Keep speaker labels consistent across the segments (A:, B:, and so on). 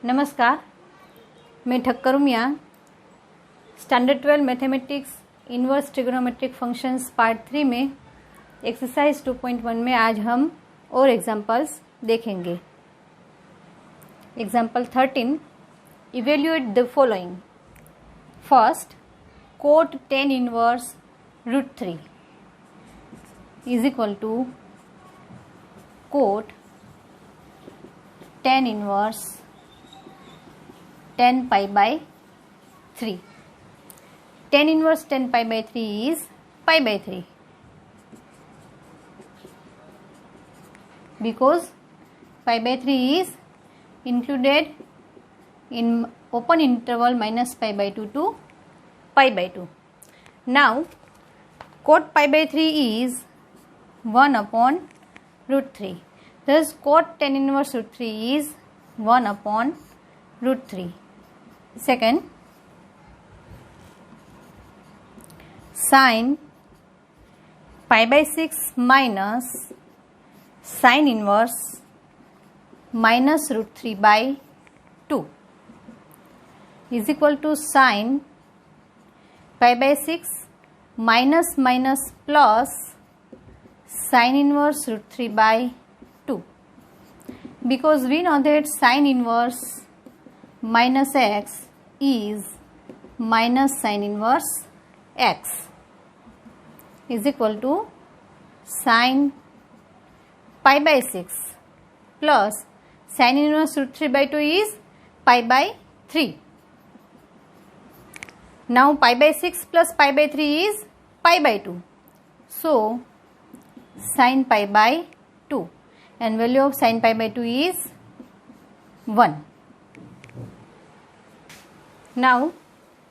A: नमस्कार, मैं Thakkar Umiya standard 12 mathematics inverse trigonometric functions part 3 में एक्सरसाइज 2.1 में आज हम और एग्जांपल्स देखेंगे। Example 13, evaluate the following. First, cot tan inverse √3 is equal to cot tan inverse 10 pi by 3. Tan inverse 10 pi by 3 is pi by 3 because pi by 3 is included in open interval minus pi by 2 to pi by 2. Now cot pi by 3 is 1 upon √3. Thus cot tan inverse √3 is 1 upon √3. Second, sin pi by 6 minus sin inverse minus √3 by 2 is equal to sin pi by 6 minus minus plus sin inverse √3 by 2, because we know that sin inverse minus x is minus sin inverse x is equal to sin pi by 6 plus sin inverse √3 by 2 is pi by 3. Now pi by 6 plus pi by 3 is pi by 2. So sin pi by 2 and value of sin pi by 2 is 1. Now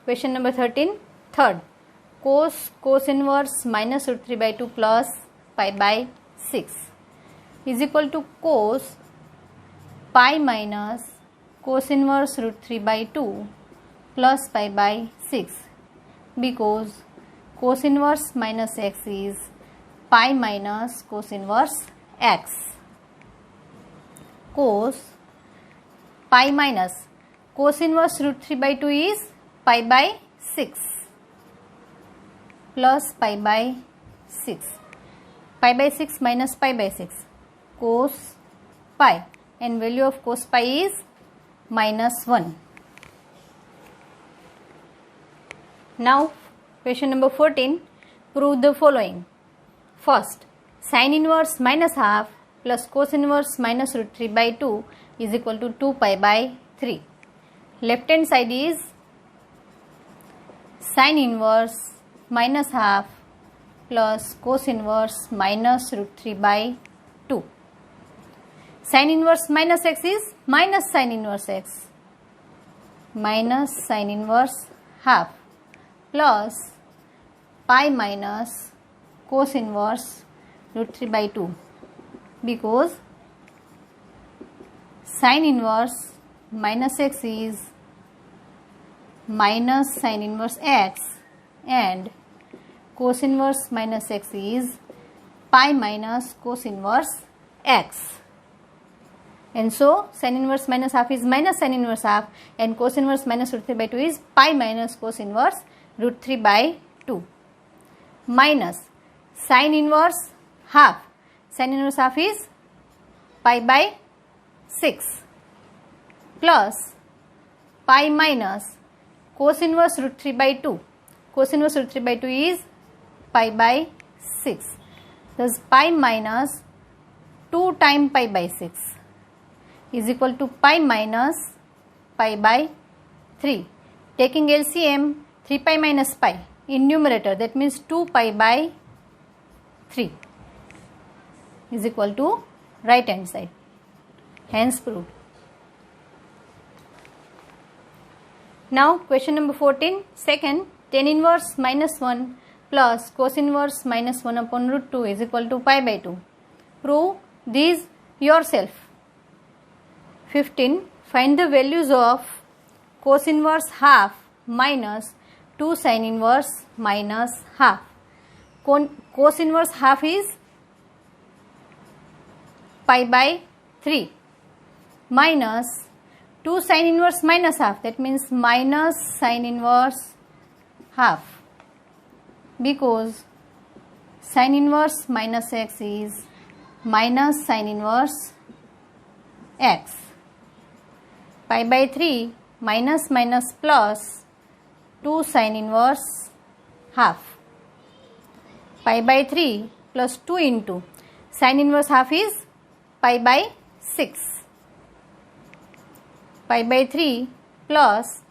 A: question number 13, third, cos inverse minus √3 by 2 plus pi by 6 is equal to cos pi minus cos inverse √3 by 2 plus pi by 6, because cos inverse minus x is pi minus cos inverse x. Cos pi minus cos inverse √3 by 2 is pi by 6 plus pi by 6. Pi by 6 minus pi by 6, cos pi, and value of cos pi is minus 1. Now question number 14, prove the following. First, sin inverse minus half plus cos inverse minus √3 by 2 is equal to 2 pi by 3. Left hand side is sin inverse minus half plus cos inverse minus √3 by 2. Sin inverse minus x is minus sin inverse x minus sin inverse half plus pi minus cos inverse √3 by 2, because sin inverse minus x is minus sin inverse x and cos inverse minus x is pi minus cos inverse x, and so sin inverse minus half is minus sin inverse half and cos inverse minus √3 by 2 is pi minus cos inverse √3 by 2 minus sin inverse half. Sin inverse half is pi by 6 plus pi minus cos inverse √3 by 2. Cos inverse √3 by 2 is pi by 6. Thus pi minus 2 times pi by 6 is equal to pi minus pi by 3. Taking LCM, 3 pi minus pi in numerator, that means 2 pi by 3 is equal to right hand side. Hence proved. Now question number 14, second, tan inverse minus 1 plus cos inverse minus 1 upon √2 is equal to pi by 2. Prove these yourself. 15, find the values of cos inverse half minus 2 sin inverse minus half. Cos inverse half is pi by 3 minus 2 sin inverse minus half, that means minus sin inverse half, because sin inverse minus x is minus sin inverse x. Pi by 3 minus minus plus 2 sin inverse half. Pi by 3 plus 2 into sin inverse half is pi by 6. Pi by 3 plus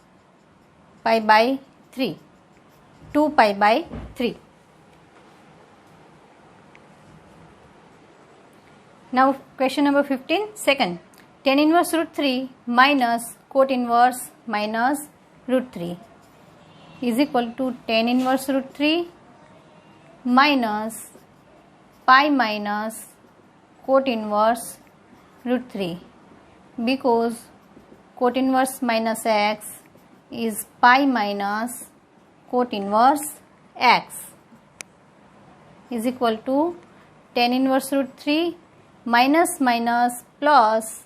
A: pi by 3, 2 pi by 3. Now question number 15, second. Tan inverse root 3 minus cot inverse minus root 3 is equal to tan inverse root 3 minus pi minus cot inverse root 3, because cot inverse minus x is pi minus cot inverse x is equal to tan inverse root 3 minus minus plus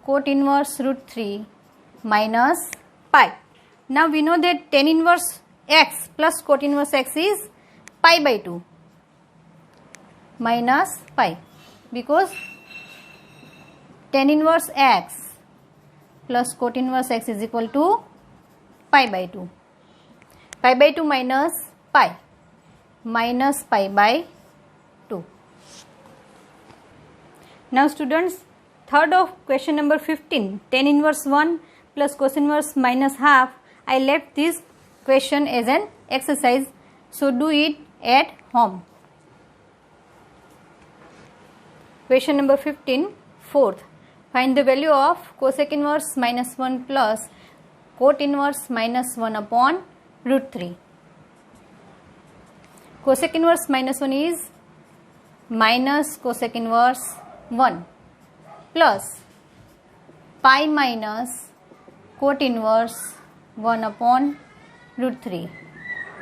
A: cot inverse root 3 minus pi. Now we know that tan inverse x plus cot inverse x is pi by 2 minus pi, because tan inverse x plus cot inverse x is equal to pi by 2. Pi by 2 minus pi by 2. Now students, third of question number 15, tan inverse 1 plus cos inverse minus half. I left this question as an exercise, so do it at home. Question number 15, fourth. Find the value of cosec inverse minus 1 plus cot inverse minus 1 upon root 3. Cosec inverse minus 1 is minus cosec inverse 1 plus pi minus cot inverse 1 upon root 3,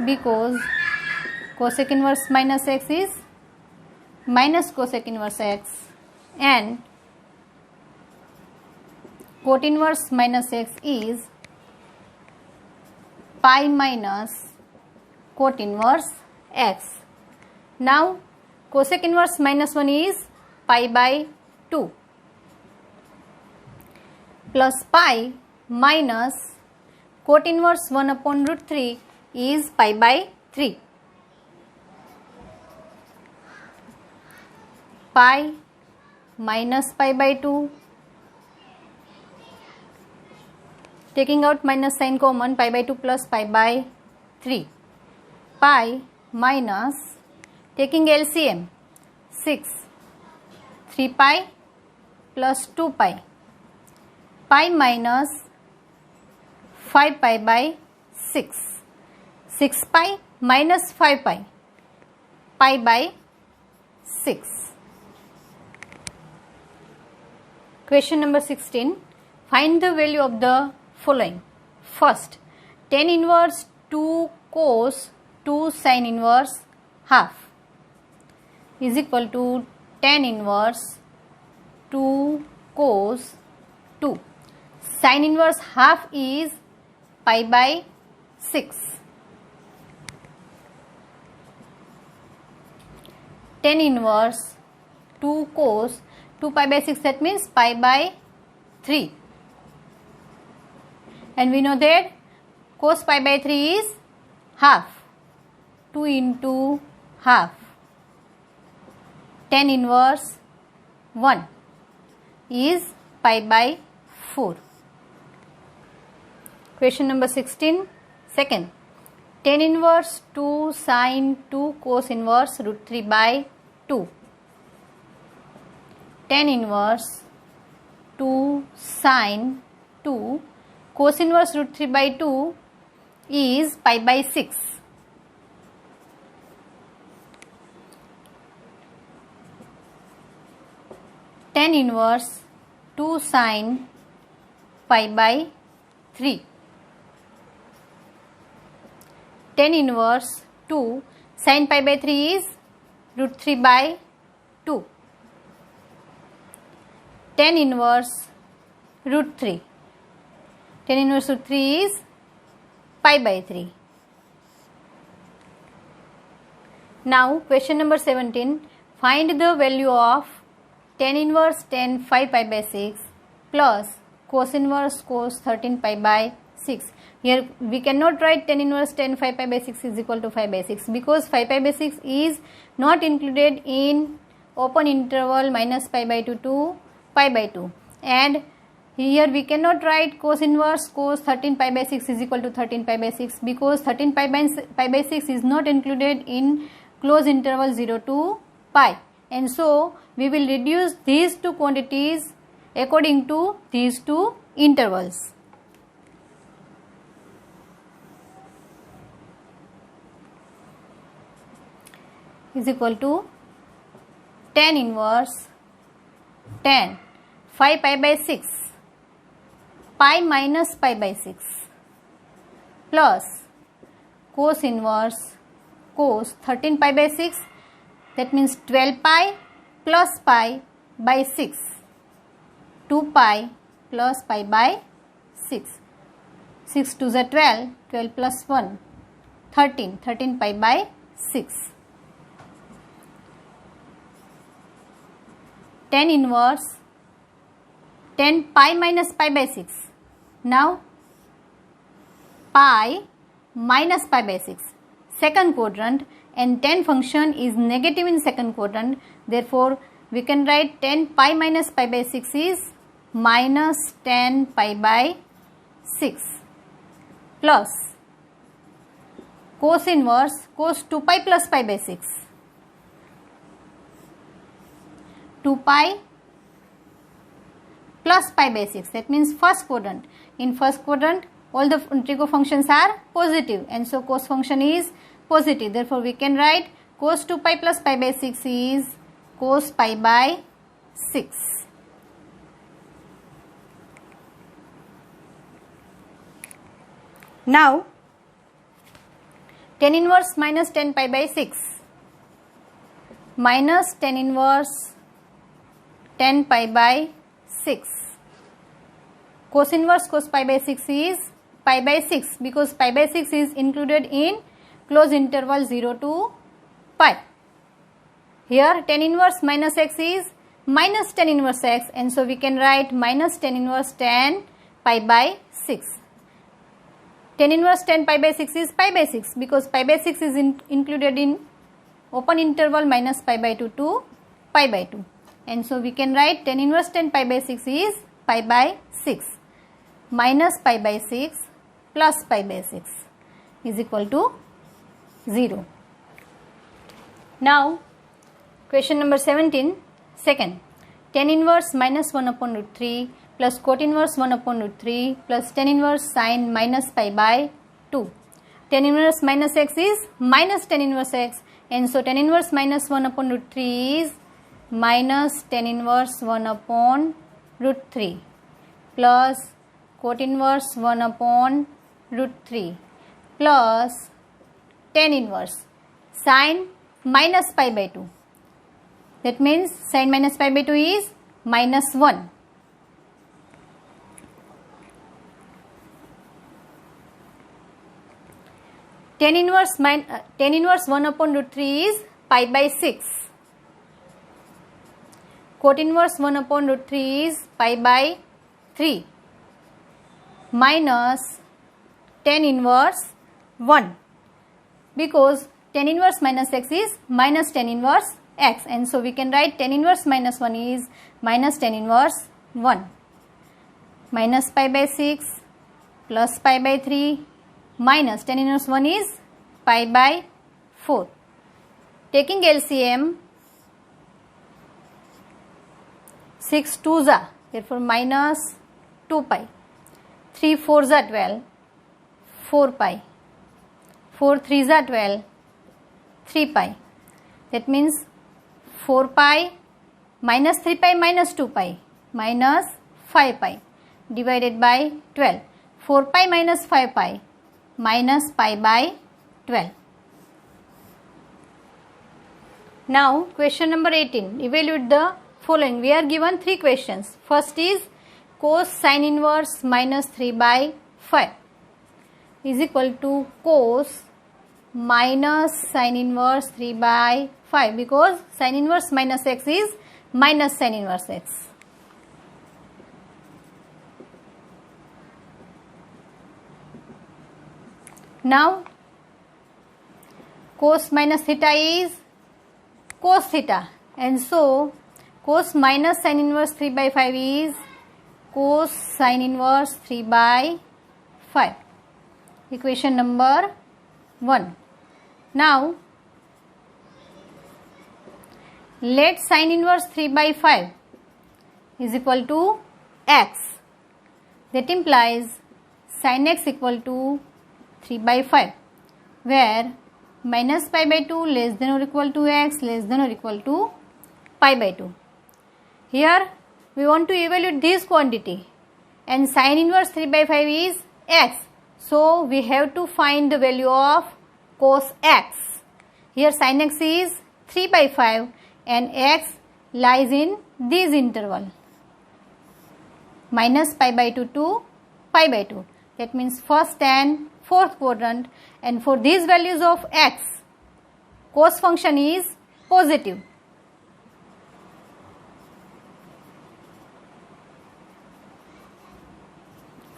A: because cosec inverse minus x is minus cosec inverse x and cot inverse minus x is pi minus cot inverse x. Now cosec inverse minus 1 is pi by 2 plus pi minus cot inverse 1 upon root 3 is pi by 3. Pi minus pi by 2, taking out minus sign common, pi by 2 plus pi by 3. Pi minus, taking LCM, 6, 3 pi plus 2 pi. Pi minus 5 pi by 6. 6 pi minus 5 pi. Pi by 6. Question number 16. Find the value of the following. First, tan inverse 2 cos 2 sin inverse half is equal to tan inverse 2 cos 2. Sin inverse half is pi by 6. Tan inverse 2 cos 2 pi by 6, that means pi by 3. And we know that cos pi by 3 is half. 2 into half. Tan inverse 1 is pi by 4. Question number 16, second. Tan inverse 2 sin 2 cos inverse root 3 by 2. Tan inverse 2 sin 2 cos inverse root 3 by 2 is pi by 6. Tan inverse 2 sin pi by 3. Tan inverse 2 sin pi by 3 is root 3 by 2. Tan inverse root 3. tan inverse root 3 is pi by 3. Now question number 17. Find the value of tan inverse tan 5 pi by 6 plus cos inverse cos 13 pi by 6. Here we cannot write tan inverse tan 5 pi by 6 is equal to 5 by 6 because 5 pi by 6 is not included in open interval minus pi by 2 to pi by 2, and here we cannot write cos inverse cos 13 pi by 6 is equal to 13 pi by 6 because 13 pi by 6 is not included in closed interval 0 to pi, and so we will reduce these two quantities according to these two intervals. Is equal to tan inverse tan 5 pi by 6 pi minus pi by 6 plus cos inverse cos 13 pi by 6, that means 12 pi plus pi by 6, 2 pi plus pi by 6, 6 2 is 12, 12 plus 1, 13, 13 pi by 6. Tan inverse tan pi minus pi by 6. Now pi minus pi by 6, second quadrant, and tan function is negative in second quadrant, therefore we can write tan pi minus pi by 6 is minus tan pi by 6 plus cos inverse cos 2 pi plus pi by 6, 2 pi plus pi by 6, that means first quadrant. In first quadrant all the trigo functions are positive, and so cos function is positive, therefore we can write cos 2 pi plus pi by 6 is cos pi by 6. Now tan inverse minus tan pi by 6 minus tan inverse tan pi by 6. Cos inverse cos pi by 6 is pi by 6 because pi by 6 is included in closed interval 0 to pi. Here tan inverse minus x is minus tan inverse x, and so we can write minus tan inverse tan pi by 6. Tan inverse tan pi by 6 is pi by 6 because pi by 6 is included in open interval minus pi by 2 to pi by 2, and so we can write tan inverse tan pi by 6 is pi by 6 minus pi by 6 plus pi by 6 is equal to 0. Now question number 17, second, tan inverse minus 1 upon root 3 plus cot inverse 1 upon root 3 plus tan inverse sine minus pi by 2. Tan inverse minus x is minus tan inverse x, and so tan inverse minus 1 upon root 3 is minus tan inverse 1 upon root 3 plus cot inverse 1 upon root 3 plus tan inverse sine minus pi by 2. That means sine minus pi by 2 is minus 1. Tan inverse 1 upon root 3 is pi by 6. Cot inverse 1 upon root 3 is pi by 3 minus tan inverse 1 because tan inverse minus x is minus tan inverse x, and so we can write tan inverse minus 1 is minus tan inverse 1 minus pi by 6 plus pi by 3 minus tan inverse 1 is pi by 4. Taking LCM, 6 2s are, therefore minus 2 pi, 3 4s are 12, 4 pi, 4 3s are 12, 3 pi, that means 4 pi minus 3 pi minus 2 pi minus 5 pi divided by 12, 4 pi minus 5 pi minus pi by 12. Now question number 18, evaluate the following. We are given 3 questions. First is cos sin inverse minus 3 by 5 is equal to cos minus sin inverse 3 by 5, because sin inverse minus x is minus sin inverse x. Now cos minus theta is cos theta, and so cos minus sin inverse 3 by 5 is cos sin inverse 3 by 5. Equation number 1. Now let sin inverse 3 by 5 is equal to x. That implies sin x equal to 3 by 5, where minus pi by 2 less than or equal to x less than or equal to pi by 2. Here we want to evaluate this quantity, and sin inverse 3 by 5 is x. So we have to find the value of cos x. Here sin x is 3 by 5 and x lies in this interval, minus pi by 2 to pi by 2. That means first and fourth quadrant, and for these values of x, cos function is positive.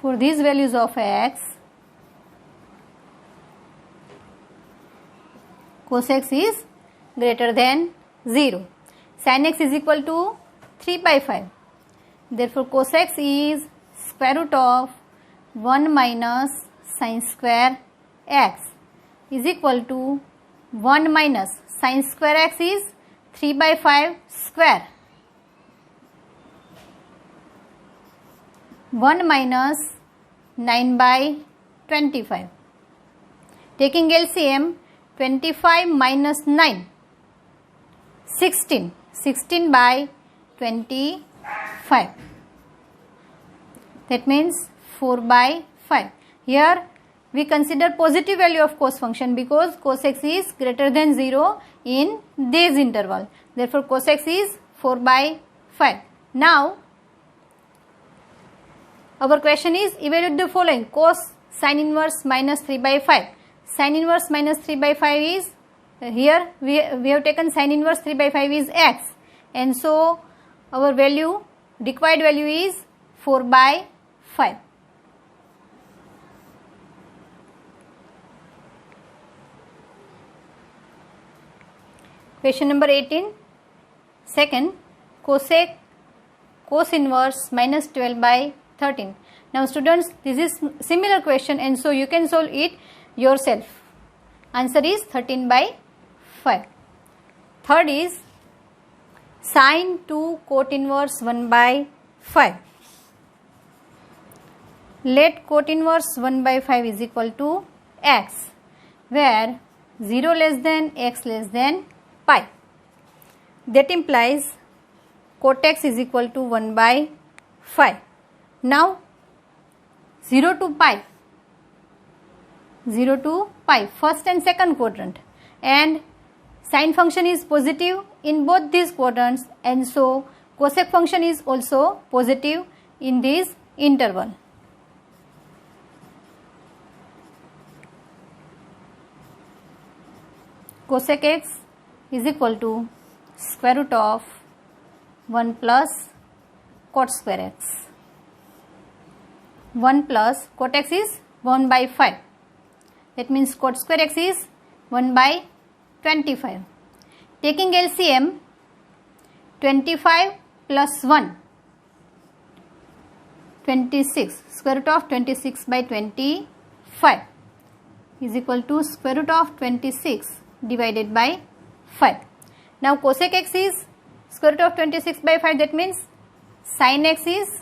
A: For these values of x, cos x is greater than 0. Sin x is equal to 3 by 5. Therefore, cos x is square root of 1 minus sin square x is equal to 1 minus sin square x is 3 by 5 square. 1 minus 9 by 25. Taking LCM, 25 minus 9, 16. 16 by 25. That means 4 by 5. Here we consider positive value of cos function because cos x is greater than 0 in this interval. Therefore, cos x is 4 by 5. Now, our question is evaluate the following: cos sin inverse minus 3 by 5. Sin inverse minus 3 by 5 is, here we have taken sin inverse 3 by 5 is x, and so our value, required value is 4 by 5. Question number 18. Second, cosec cos inverse minus 12 by 13. Now students, this is similar question, and so you can solve it yourself. Answer is 13 by 5. Third is sin 2 cot inverse 1 by 5. Let cot inverse 1 by 5 is equal to x, where 0 less than x less than pi. That implies cot x is equal to 1 by 5. Now 0 to pi, 0 to pi, first and second quadrant, and sine function is positive in both these quadrants, and so cosec function is also positive in this interval. Cosec x is equal to square root of 1 plus cot square x. 1 plus cot x is 1 by 5. That means cot square x is 1 by 25. Taking LCM, 25 plus 1, 26. Square root of 26 by 25 is equal to square root of 26 divided by 5. Now cosec x is square root of 26 by 5. That means sin x is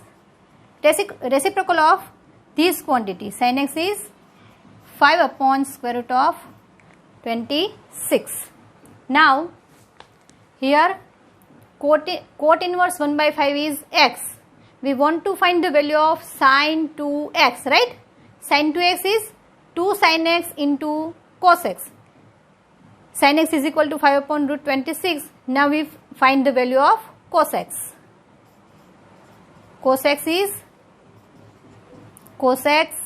A: reciprocal of this quantity. Sin x is 5 upon square root of 26. Now here cot inverse 1 by 5 is x. We want to find the value of sin 2x, right? Sin 2x is 2 sin x into cos x. Sin x is equal to 5 upon root 26. Now we find the value of cos x. Cos x is cos x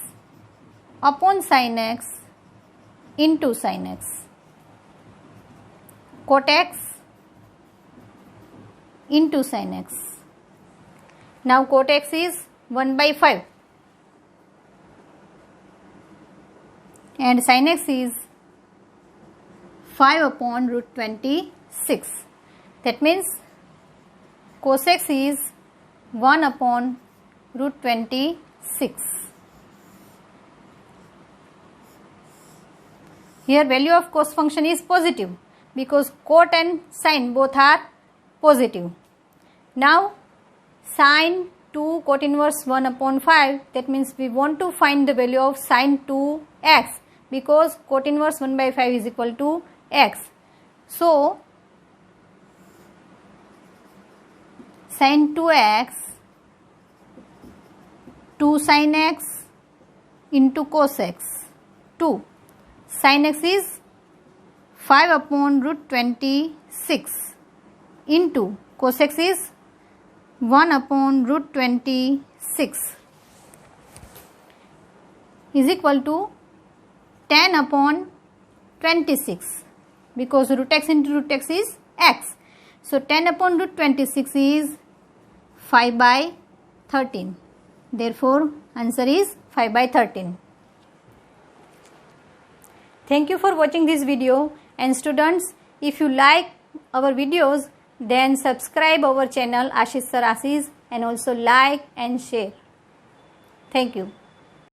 A: upon sin x into sin x, cot x into sin x. Now cot x is 1 by 5 and sin x is 5 upon root 26. That means cos x is 1 upon root 26. Here value of cos function is positive because cot and sin both are positive. Now sin 2 cot inverse 1 upon 5, that means we want to find the value of sin 2x because cot inverse 1 by 5 is equal to x. So sin 2x 2 sin x into cos x 2. Sin x is 5 upon root 26 into cos x is 1 upon root 26 is equal to 10 upon 26 because root x into root x is x. So 10 upon root 26 is 5 by 13. Therefore, answer is 5 by 13. Thank you for watching this video, and students, if you like our videos, then subscribe our channel Ashish Sir Ashish and also like and share. Thank you.